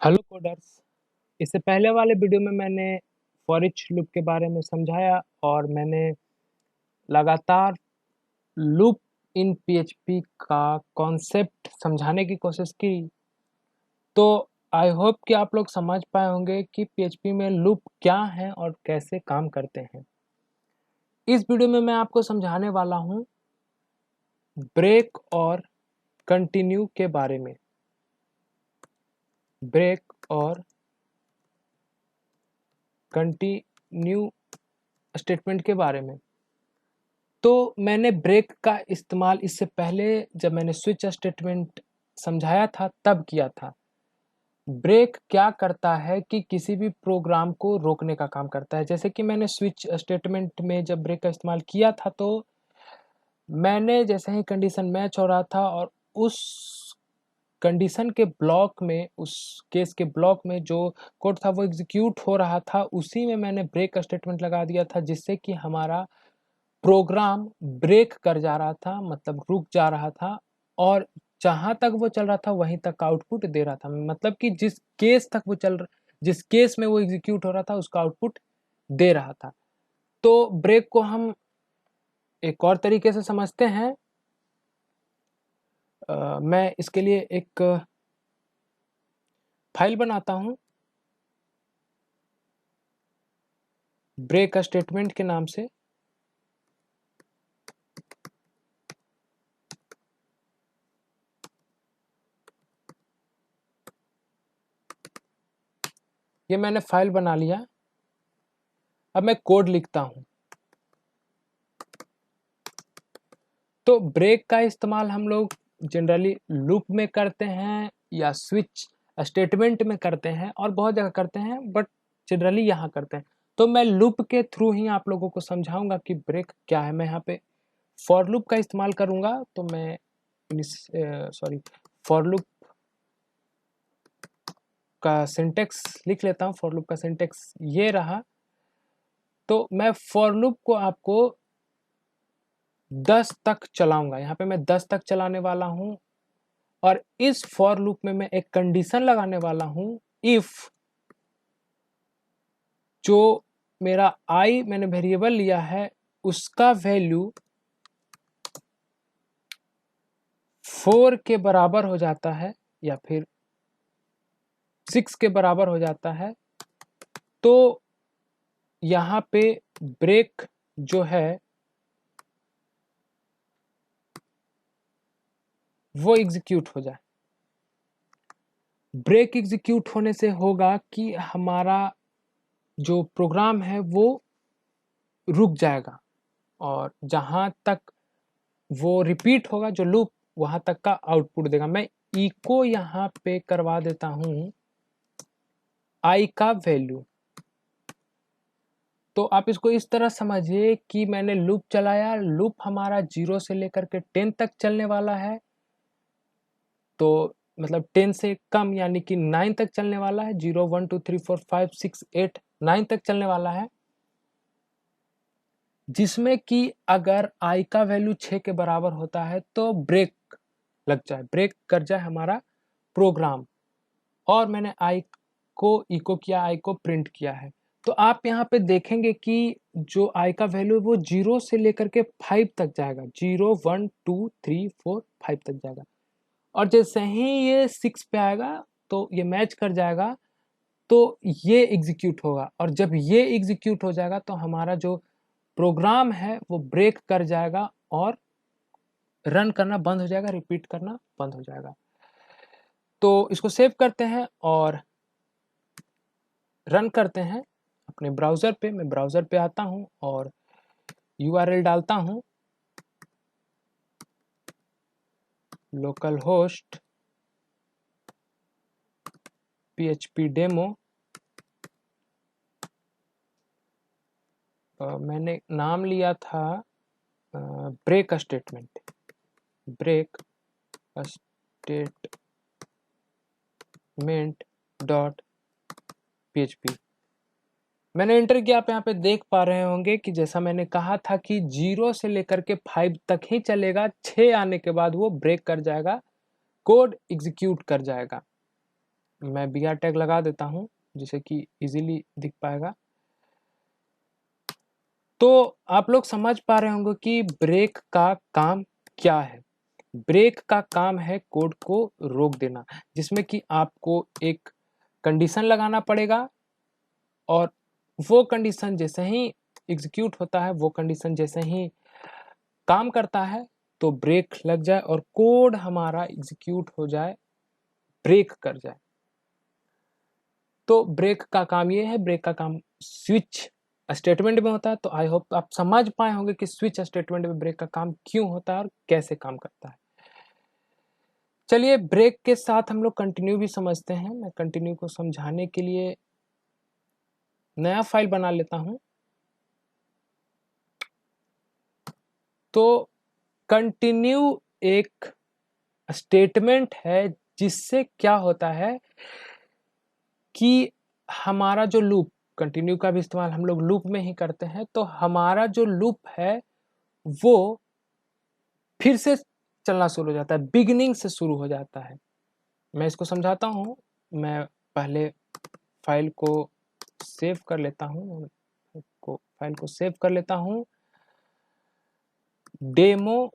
Hello coders. इससे पहले वाले वीडियो में मैंने फॉर ईच लूप के बारे में समझाया और मैंने लगातार लूप इन पीएचपी का कॉन्सेप्ट समझाने की कोशिश की। तो आई होप कि आप लोग समझ पाए होंगे कि पीएचपी में लूप क्या है और कैसे काम करते हैं। इस वीडियो में मैं आपको समझाने वाला हूँ ब्रेक और कंटिन्यू के बारे में। ब्रेक और कंटिन्यू स्टेटमेंट के बारे में। तो मैंने ब्रेक का इस्तेमाल इससे पहले जब मैंने स्विच स्टेटमेंट समझाया था तब किया था। ब्रेक क्या करता है कि किसी भी प्रोग्राम को रोकने का काम करता है। जैसे कि मैंने स्विच स्टेटमेंट में जब ब्रेक का इस्तेमाल किया था तो मैंने जैसे ही कंडीशन मैच हो रहा था और उस कंडीशन के ब्लॉक में, उस केस के ब्लॉक में जो कोड था वो एग्जीक्यूट हो रहा था, उसी में मैंने ब्रेक स्टेटमेंट लगा दिया था, जिससे कि हमारा प्रोग्राम ब्रेक कर जा रहा था, मतलब रुक जा रहा था और जहाँ तक वो चल रहा था वहीं तक आउटपुट दे रहा था। मतलब कि जिस केस में वो एग्जीक्यूट हो रहा था उसका आउटपुट दे रहा था। तो ब्रेक को हम एक और तरीके से समझते हैं। मैं इसके लिए एक फाइल बनाता हूँ ब्रेक स्टेटमेंट के नाम से। ये मैंने फाइल बना लिया। अब मैं कोड लिखता हूँ। तो ब्रेक का इस्तेमाल हम लोग जनरली लूप में करते हैं या स्विच स्टेटमेंट में करते हैं और बहुत जगह करते हैं, बट जनरली यहाँ करते हैं। तो मैं लूप के थ्रू ही आप लोगों को समझाऊंगा कि ब्रेक क्या है। मैं यहाँ पे फॉर लूप का इस्तेमाल करूंगा। तो मैं फॉर लूप का सिंटेक्स लिख लेता हूँ। फॉर लूप का सिंटेक्स ये रहा। तो मैं फॉर लूप को आपको 10 तक चलाऊंगा। यहाँ पे मैं 10 तक चलाने वाला हूँ और इस फॉर लूप में मैं एक कंडीशन लगाने वाला हूँ। इफ जो मेरा आई मैंने वेरिएबल लिया है उसका वैल्यू 4 के बराबर हो जाता है या फिर 6 के बराबर हो जाता है, तो यहाँ पे ब्रेक जो है वो एग्जीक्यूट हो जाए। ब्रेक एग्जीक्यूट होने से होगा कि हमारा जो प्रोग्राम है वो रुक जाएगा और जहाँ तक वो रिपीट होगा जो लूप, वहां तक का आउटपुट देगा। मैं इको यहाँ पे करवा देता हूँ आई का वैल्यू। तो आप इसको इस तरह समझिए कि मैंने लूप चलाया। लूप हमारा 0 से लेकर के 10 तक चलने वाला है। तो मतलब 10 से कम यानी कि 9 तक चलने वाला है। 0 1 2 3 4 5 6 8 9 तक चलने वाला है, जिसमें कि अगर आई का वैल्यू 6 के बराबर होता है तो ब्रेक लग जाए, ब्रेक कर जाए हमारा प्रोग्राम। और मैंने आई को इको किया, आई को प्रिंट किया है। तो आप यहाँ पे देखेंगे कि जो आई का वैल्यू है वो 0 से लेकर के 5 तक जाएगा। 0 1 2 3 4 5 तक जाएगा और जैसे ही ये 6 पे आएगा तो ये मैच कर जाएगा, तो ये एग्जीक्यूट होगा। और जब ये एग्जीक्यूट हो जाएगा तो हमारा जो प्रोग्राम है वो ब्रेक कर जाएगा और रन करना बंद हो जाएगा, रिपीट करना बंद हो जाएगा। तो इसको सेव करते हैं और रन करते हैं अपने ब्राउज़र पे। मैं ब्राउज़र पे आता हूँ और यूआरएल डालता हूँ लोकल होस्ट php डेमो। मैंने नाम लिया था break statement, break statement dot php। मैंने एंटर किया। आप यहाँ पे देख पा रहे होंगे कि जैसा मैंने कहा था कि 0 से लेकर के 5 तक ही चलेगा। 6 आने के बाद वो ब्रेक कर जाएगा, कोड एग्जीक्यूट कर जाएगा। मैं br टैग लगा देता हूँ जिससे कि इजीली दिख पाएगा। तो आप लोग समझ पा रहे होंगे कि ब्रेक का काम क्या है। ब्रेक का काम है कोड को रोक देना, जिसमें कि आपको एक कंडीशन लगाना पड़ेगा और वो कंडीशन जैसे ही एग्जीक्यूट होता है, वो कंडीशन जैसे ही काम करता है तो ब्रेक लग जाए और कोड हमारा एग्जीक्यूट हो जाए, ब्रेक कर जाए। तो ब्रेक का काम ये है, ब्रेक का काम स्विच स्टेटमेंट में होता है। तो आई होप आप समझ पाए होंगे कि स्विच स्टेटमेंट में ब्रेक का काम क्यों होता है और कैसे काम करता है। चलिए ब्रेक के साथ हम लोग कंटिन्यू भी समझते हैं। मैं कंटिन्यू को समझाने के लिए नया फाइल बना लेता हूं। तो कंटिन्यू एक स्टेटमेंट है जिससे क्या होता है कि हमारा जो लूप, कंटिन्यू का भी इस्तेमाल हम लोग लूप में ही करते हैं, तो हमारा जो लूप है वो फिर से चलना शुरू हो जाता है, बिगिनिंग से शुरू हो जाता है। मैं इसको समझाता हूँ। मैं पहले फाइल को सेव कर लेता हूँ, फाइल को सेव कर लेता हूँ डेमो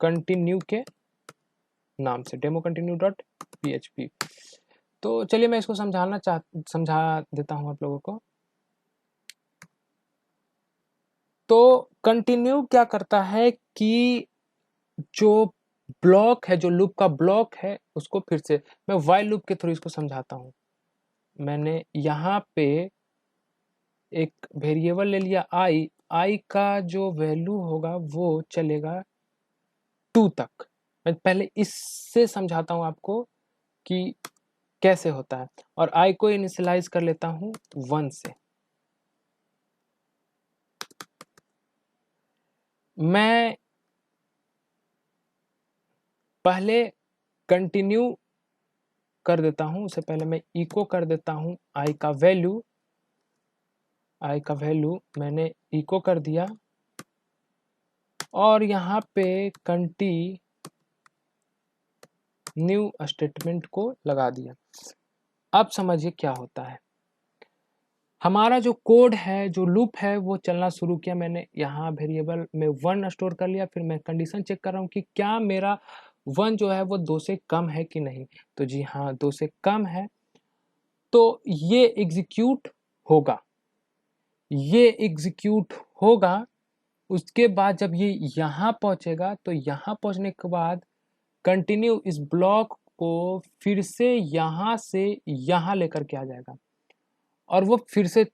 कंटिन्यू के नाम से, डेमो कंटिन्यू डॉट php। तो चलिए मैं इसको समझा देता हूँ आप लोगों को। तो कंटिन्यू क्या करता है कि जो ब्लॉक है, जो लूप का ब्लॉक है, उसको फिर से मैं व्हाइल लूप के थ्रू इसको समझाता हूँ। मैंने यहाँ पे एक वेरिएबल ले लिया आई का जो वैल्यू होगा वो चलेगा 2 तक। मैं पहले इससे समझाता हूँ आपको कि कैसे होता है, और आई को इनिशियलाइज कर लेता हूँ 1 से। मैं पहले कंटिन्यू कर देता हूँ, उससे पहले मैं इको कर देता हूँ आई का वैल्यू मैंने इको कर दिया और यहाँ पे कंटिन्यू स्टेटमेंट को लगा दिया। अब समझिए क्या होता है। हमारा जो कोड है, जो लूप है, वो चलना शुरू किया। मैंने यहाँ वेरिएबल में 1 स्टोर कर लिया। फिर मैं कंडीशन चेक कर रहा हूँ कि क्या मेरा 1 जो है वो 2 से कम है कि नहीं। तो जी हाँ, 2 से कम है, तो ये एग्जीक्यूट होगा। उसके बाद जब ये यहाँ पहुंचेगा तो यहाँ पहुंचने के बाद कंटिन्यू इस ब्लॉक को फिर से यहाँ से यहाँ लेकर के आ जाएगा और वो फिर से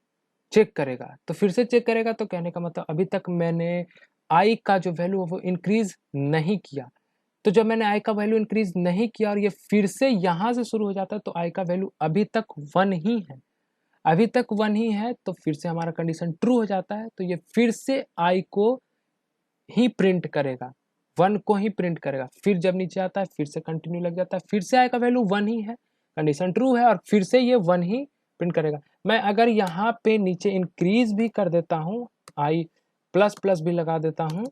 चेक करेगा। तो फिर से चेक करेगा तो कहने का मतलब अभी तक मैंने आई का जो वैल्यू है वो इंक्रीज नहीं किया। तो जब मैंने आई का वैल्यू इंक्रीज नहीं किया और ये फिर से यहाँ से शुरू हो जाता है तो आई का वैल्यू अभी तक 1 ही है, तो फिर से हमारा कंडीशन ट्रू हो जाता है। तो ये फिर से आई को ही प्रिंट करेगा, 1 को ही प्रिंट करेगा। फिर जब नीचे आता है फिर से कंटिन्यू लग जाता है, फिर से आई का वैल्यू 1 ही है, कंडीशन ट्रू है, और फिर से ये 1 ही प्रिंट करेगा। मैं अगर यहाँ पे नीचे इंक्रीज भी कर देता हूँ, आई प्लस प्लस भी लगा देता हूँ,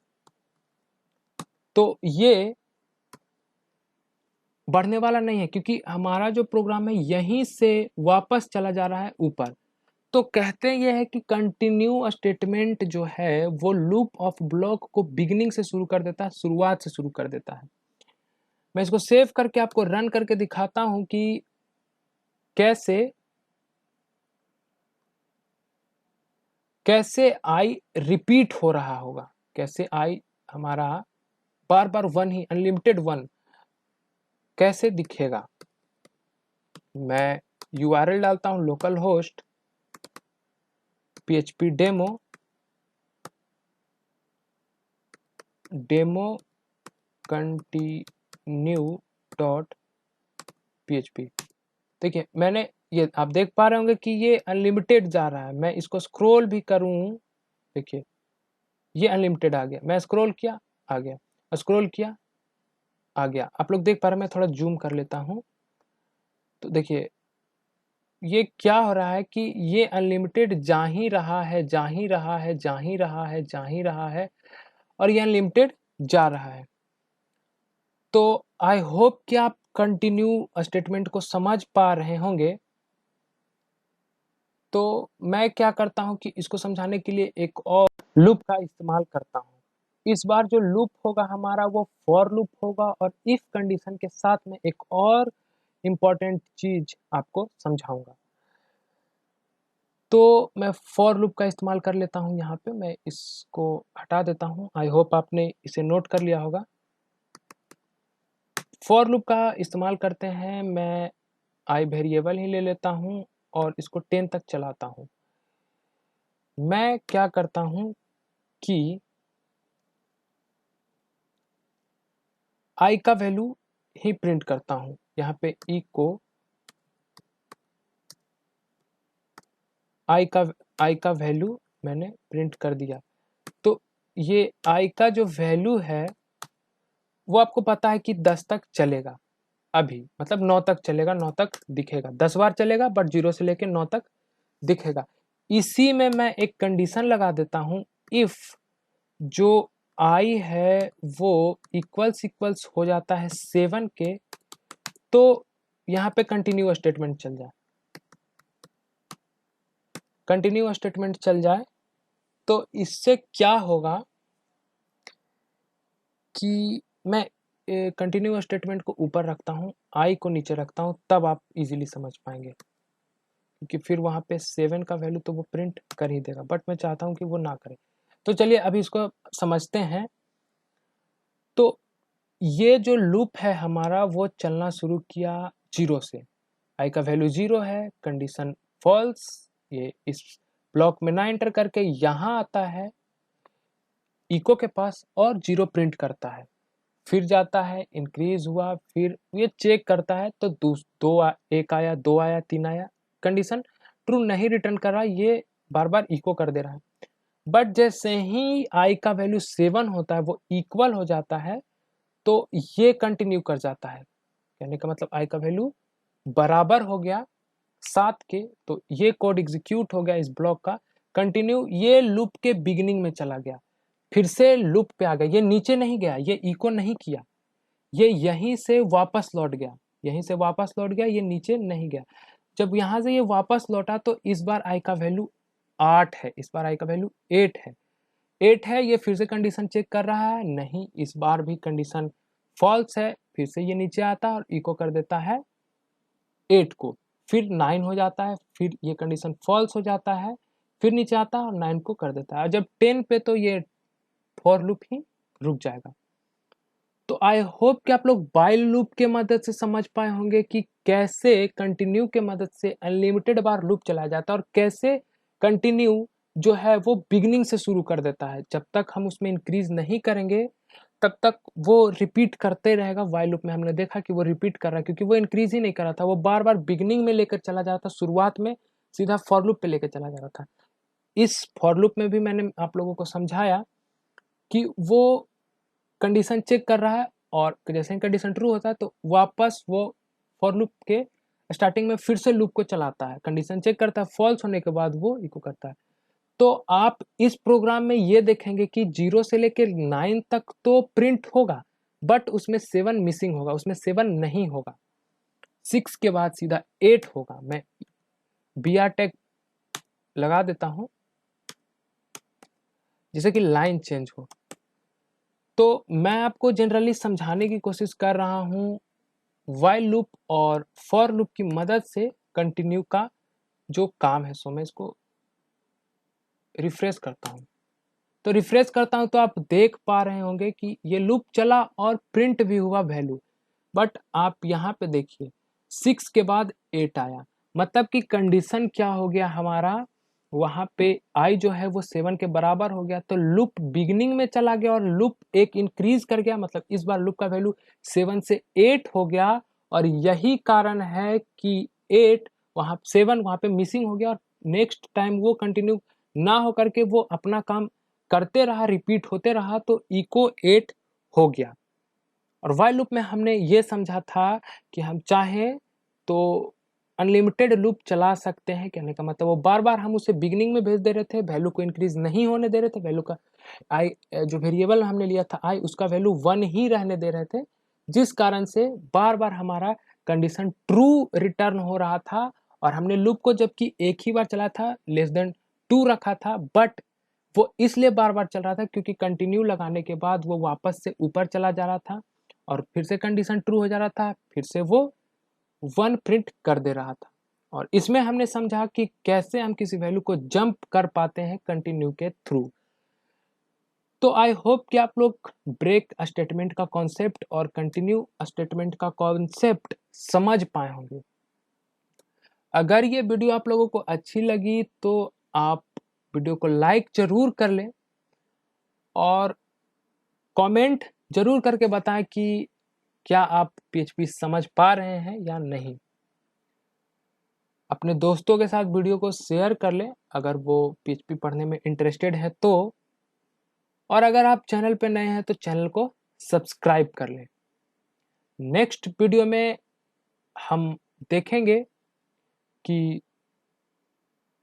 तो ये बढ़ने वाला नहीं है क्योंकि हमारा जो प्रोग्राम है यहीं से वापस चला जा रहा है ऊपर। तो कहते ये है कि कंटिन्यू स्टेटमेंट जो है वो लूप ऑफ ब्लॉक को बिगिनिंग से शुरू कर देता है, शुरुआत से शुरू कर देता है। मैं इसको सेव करके आपको रन करके दिखाता हूं कि कैसे आई रिपीट हो रहा होगा, कैसे आई हमारा बार बार 1 ही, अनलिमिटेड 1 कैसे दिखेगा। मैं URL डालता हूं local host PHP demo continue dot PHP। देखिए मैंने, ये आप देख पा रहे होंगे कि ये अनलिमिटेड जा रहा है। मैं इसको स्क्रॉल भी करूं, देखिए ये अनलिमिटेड आ गया। मैं स्क्रॉल किया, आ गया, स्क्रॉल किया, आ गया। आप लोग देख पा रहे हैं। मैं थोड़ा जूम कर लेता हूं तो देखिए ये क्या हो रहा है कि ये अनलिमिटेड जा ही रहा है, जा ही रहा है, जा ही रहा है, जा ही रहा है, और ये अनलिमिटेड जा रहा है। तो आई होप कि आप कंटिन्यू स्टेटमेंट को समझ पा रहे होंगे, तो मैं क्या करता हूँ कि इसको समझाने के लिए एक और लूप का इस्तेमाल करता हूँ। इस बार जो लूप होगा हमारा वो फॉर लूप होगा और इफ कंडीशन के साथ में एक और इम्पॉर्टेंट चीज आपको समझाऊंगा। तो मैं फॉर लूप का इस्तेमाल कर लेता हूँ। यहाँ पे मैं इसको हटा देता हूँ। आई होप आपने इसे नोट कर लिया होगा। फॉर लूप का इस्तेमाल करते हैं, मैं आई वेरिएबल ही ले लेता हूँ और इसको 10 तक चलाता हूँ। मैं क्या करता हूँ कि आई का वैल्यू ही प्रिंट करता हूँ। यहाँ पे इको आई का वैल्यू मैंने प्रिंट कर दिया। तो ये आई का जो वैल्यू है वो आपको पता है कि 10 तक चलेगा अभी, मतलब 9 तक चलेगा, 9 तक दिखेगा, 10 बार चलेगा बट 0 से लेके 9 तक दिखेगा। इसी में मैं एक कंडीशन लगा देता हूँ, इफ जो आई है वो इक्वल्स हो जाता है 7 के, तो यहाँ पे कंटिन्यू स्टेटमेंट चल जाए। कंटिन्यू स्टेटमेंट चल जाए तो इससे क्या होगा कि मैं कंटिन्यू स्टेटमेंट को ऊपर रखता हूँ, आई को नीचे रखता हूँ, तब आप इजीली समझ पाएंगे, क्योंकि फिर वहाँ पे 7 का वैल्यू तो वो प्रिंट कर ही देगा, बट मैं चाहता हूँ कि वो ना करे। तो चलिए अभी इसको समझते हैं। तो ये जो लूप है हमारा वो चलना शुरू किया 0 से। आई का वैल्यू 0 है, कंडीशन फॉल्स, ये इस ब्लॉक में ना एंटर करके यहाँ आता है इको के पास और 0 प्रिंट करता है। फिर जाता है, इंक्रीज हुआ, फिर ये चेक करता है तो एक आया, 2 आया, 3 आया, कंडीशन ट्रू नहीं रिटर्न कर रहा, ये बार बार इको कर दे रहा है। बट जैसे ही आई का वैल्यू 7 होता है, वो इक्वल हो जाता है, तो ये कंटिन्यू कर जाता है। कहने का मतलब आई का वैल्यू बराबर हो गया 7 के, तो ये कोड एग्जीक्यूट हो गया इस ब्लॉक का। कंटिन्यू ये लूप के बिगिनिंग में चला गया, फिर से लूप पे आ गया, ये नीचे नहीं गया, ये इको नहीं किया, ये यहीं से वापस लौट गया, यहीं से वापस लौट गया, ये नीचे नहीं गया। जब यहाँ से ये वापस लौटा तो इस बार आई का वैल्यू 8 है, इस बार आई का वैल्यू 8 है, 8 है। ये फिर से कंडीशन चेक कर रहा है, नहीं, इस बार भी कंडीशन फॉल्स है, फिर से ये नीचे आता है और इको कर देता है 8 को, फिर 9 हो जाता है, फिर ये कंडीशन फॉल्स हो जाता है, फिर नीचे आता है और 9 को कर देता है। और जब 10 पे तो ये फॉर लूप ही रुक जाएगा। तो आई होप कि आप लोग वाइल लूप के मदद से समझ पाए होंगे कि कैसे कंटिन्यू के मदद से अनलिमिटेड बार लूप चलाया जाता है और कैसे कंटिन्यू जो है वो बिगिनिंग से शुरू कर देता है। जब तक हम उसमें इंक्रीज नहीं करेंगे तब तक वो रिपीट करते रहेगा। वाइल लूप में हमने देखा कि वो रिपीट कर रहा है क्योंकि वो इंक्रीज ही नहीं कर रहा था, वो बार बार बिगिनिंग में लेकर चला जा रहा था, शुरुआत में सीधा फॉर लूप पे लेकर चला जा रहा था। इस फॉर लूप में भी मैंने आप लोगों को समझाया कि वो कंडीशन चेक कर रहा है और जैसे ही कंडीशन ट्रू होता है तो वापस वो फॉर लूप के स्टार्टिंग में फिर से लूप को चलाता है, कंडीशन चेक करता है, फॉल्स होने के बाद वो इको करता है। तो आप इस प्रोग्राम में ये देखेंगे कि 0 से लेकर 9 तक तो प्रिंट होगा, बट उसमें 7 मिसिंग होगा, उसमें 7 नहीं होगा। 6 के बाद सीधा 8 होगा। मैं बी आर टैग लगा देता हूं जिससे कि लाइन चेंज हो। तो मैं आपको जनरली समझाने की कोशिश कर रहा हूँ वाइल लूप और फॉर लूप की मदद से कंटिन्यू का जो काम है। सो मैं इसको रिफ्रेश करता हूँ, तो रिफ्रेश करता हूँ तो आप देख पा रहे होंगे कि ये लूप चला और प्रिंट भी हुआ वैल्यू। बट आप यहाँ पे देखिए 6 के बाद 8 आया, मतलब कि कंडीशन क्या हो गया हमारा, वहां पे आई जो है वो 7 के बराबर हो गया, तो लूप बिगिनिंग में चला गया और लूप एक इंक्रीज कर गया, मतलब इस बार लूप का वैल्यू 7 से 8 हो गया। और यही कारण है कि 8 वहां 7 वहां पे मिसिंग हो गया और नेक्स्ट टाइम वो कंटिन्यू ना हो करके वो अपना काम करते रहा, रिपीट होते रहा, तो इको 8 हो गया। और वाइल लूप में हमने ये समझा था कि हम चाहें तो अनलिमिटेड लूप चला सकते हैं। कहने का मतलब वो बार बार हम उसे बिगिनिंग में भेज दे रहे थे, वैल्यू को इंक्रीज नहीं होने दे रहे थे, वैल्यू का आई जो वेरिएबल हमने लिया था आई उसका वैल्यू 1 ही रहने दे रहे थे, जिस कारण से बार बार हमारा कंडीशन ट्रू रिटर्न हो रहा था और हमने लूप को जबकि एक ही बार चला था लेस देन 2 रखा था, बट वो इसलिए बार बार चल रहा था क्योंकि कंटिन्यू लगाने के बाद वो वापस से ऊपर चला जा रहा था और फिर से कंडीशन ट्रू हो जा रहा था, फिर से वो 1 प्रिंट कर दे रहा था। और इसमें हमने समझा कि कैसे हम किसी वैल्यू को जंप कर पाते हैं कंटिन्यू के थ्रू। तो आई होप कि आप लोग ब्रेक स्टेटमेंट का कॉन्सेप्ट और कंटिन्यू स्टेटमेंट का कॉन्सेप्ट समझ पाए होंगे। अगर ये वीडियो आप लोगों को अच्छी लगी तो आप वीडियो को लाइक जरूर कर लें और कमेंट जरूर करके बताएं कि क्या आप पीएचपी समझ पा रहे हैं या नहीं। अपने दोस्तों के साथ वीडियो को शेयर कर लें अगर वो पीएचपी पढ़ने में इंटरेस्टेड है तो, और अगर आप चैनल पे नए हैं तो चैनल को सब्सक्राइब कर लें। नेक्स्ट वीडियो में हम देखेंगे कि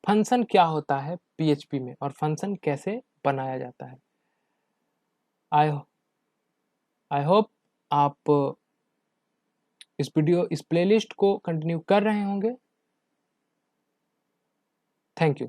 फंक्शन क्या होता है पीएचपी में और फंक्शन कैसे बनाया जाता है। आई होप आप इस प्लेलिस्ट को कंटिन्यू कर रहे होंगे। Thank you.